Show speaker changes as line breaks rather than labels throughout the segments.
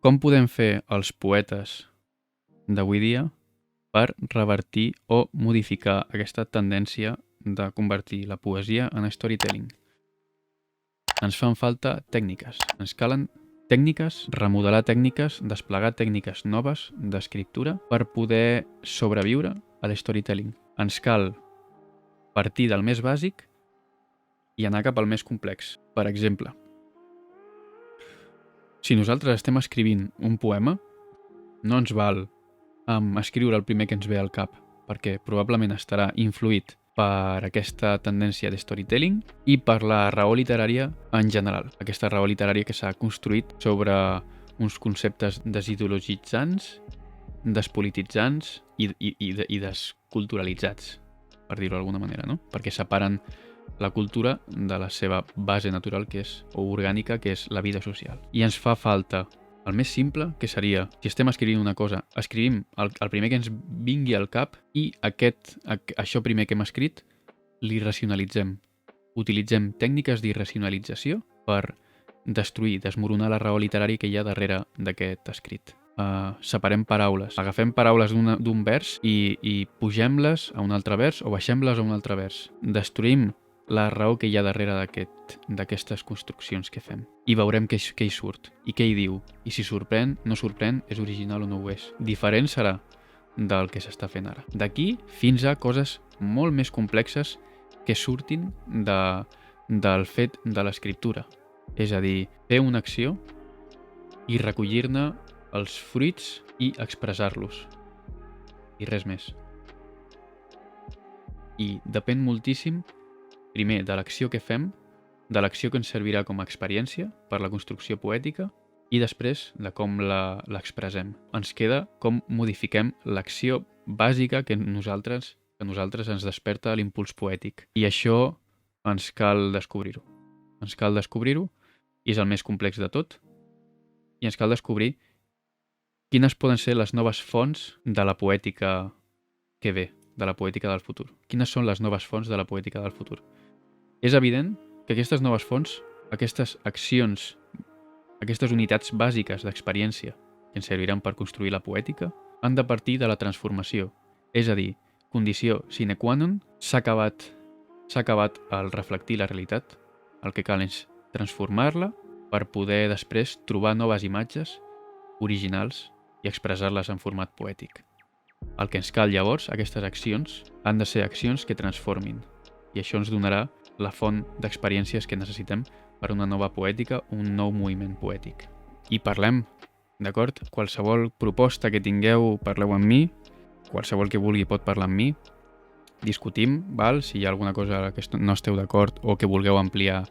Com podem fer els poetes d'avui dia per revertir o modificar aquesta tendència de convertir la poesia en storytelling? Ens fan falta tècniques. Ens calen tècniques, remodelar tècniques, desplegar tècniques noves d'escriptura per poder sobreviure a l'storytelling. Ens cal partir del més bàsic i anar cap al més complex. Per exemple, si nosaltres estem escrivint un poema, no ens val escriure el primer que ens ve al cap, perquè probablement estarà influït per aquesta tendència de storytelling i per la raó literària en general. Aquesta raó literària que s'ha construït sobre uns conceptes desideologitzants, despolititzants i desculturalitzats, per dir-ho d'alguna manera, no? Perquè separen la cultura de la seva base natural, que és, o orgànica, que és la vida social. I ens fa falta el més simple, que seria, si estem escrivint una cosa, escrivim el primer que ens vingui al cap i això primer que hem escrit li racionalitzem. Utilitzem tècniques d'irracionalització per destruir, desmoronar la raó literària que hi ha darrere d'aquest escrit. Separem paraules. Agafem paraules d'un vers i pugem-les a un altre vers o baixem-les a un altre vers. Destruïm la raó que hi ha darrere d'aquestes construccions que fem. I veurem què hi surt i què hi diu. I si sorprèn, no sorprèn, és original o no ho és. Diferent serà del que s'està fent ara. D'aquí fins a coses molt més complexes que surtin del fet de l'escriptura. És a dir, fer una acció i recollir-ne els fruits i expressar-los. I res més. I depèn moltíssim, primer, de l'acció que fem, de l'acció que ens servirà com a experiència per la construcció poètica i després de com l'expressem. Ens queda com modifiquem l'acció bàsica que nosaltres ens desperta l'impuls poètic. I això ens cal descobrir-ho. Ens cal descobrir-ho i és el més complex de tot. I ens cal descobrir quines poden ser les noves fonts de la poètica que ve, de la poètica del futur. Quines són les noves fonts de la poètica del futur? És evident que aquestes noves fonts, aquestes accions, aquestes unitats bàsiques d'experiència que ens serviran per construir la poètica, han de partir de la transformació. És a dir, condició sine qua non, s'ha acabat el reflectir la realitat, el que cal és transformar-la per poder després trobar noves imatges originals i expressar-les en format poètic. El que ens cal llavors, aquestes accions, han de ser accions que transformin. I això ens donarà la font d'experiències que necessitem per una nova poètica, un nou moviment poètic. I parlem, d'acord? Qualsevol proposta que tingueu, parleu amb mi. Qualsevol que vulgui pot parlar amb mi. Discutim, val? Si hi ha alguna cosa que no esteu d'acord o que vulgueu ampliar,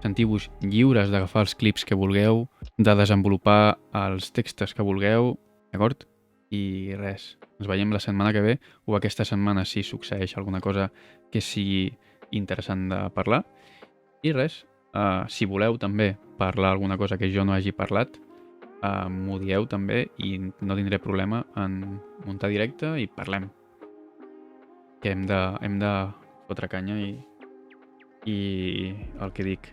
sentiu-vos lliures d'agafar els clips que vulgueu, de desenvolupar els textos que vulgueu, d'acord? I res, ens veiem la setmana que ve o aquesta setmana si succeeix alguna cosa que sigui interessant de parlar. I res, si voleu també parlar alguna cosa que jo no hagi parlat, m'ho dieu també i no tindré problema en muntar directe i parlem. Que hem de fotre canya i el que dic,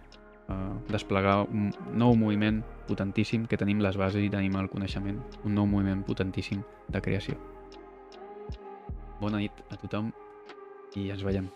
desplegar un nou moviment potentíssim que tenim les bases i tenim el coneixement, un nou moviment potentíssim de creació. Bona nit a tothom i ens veiem.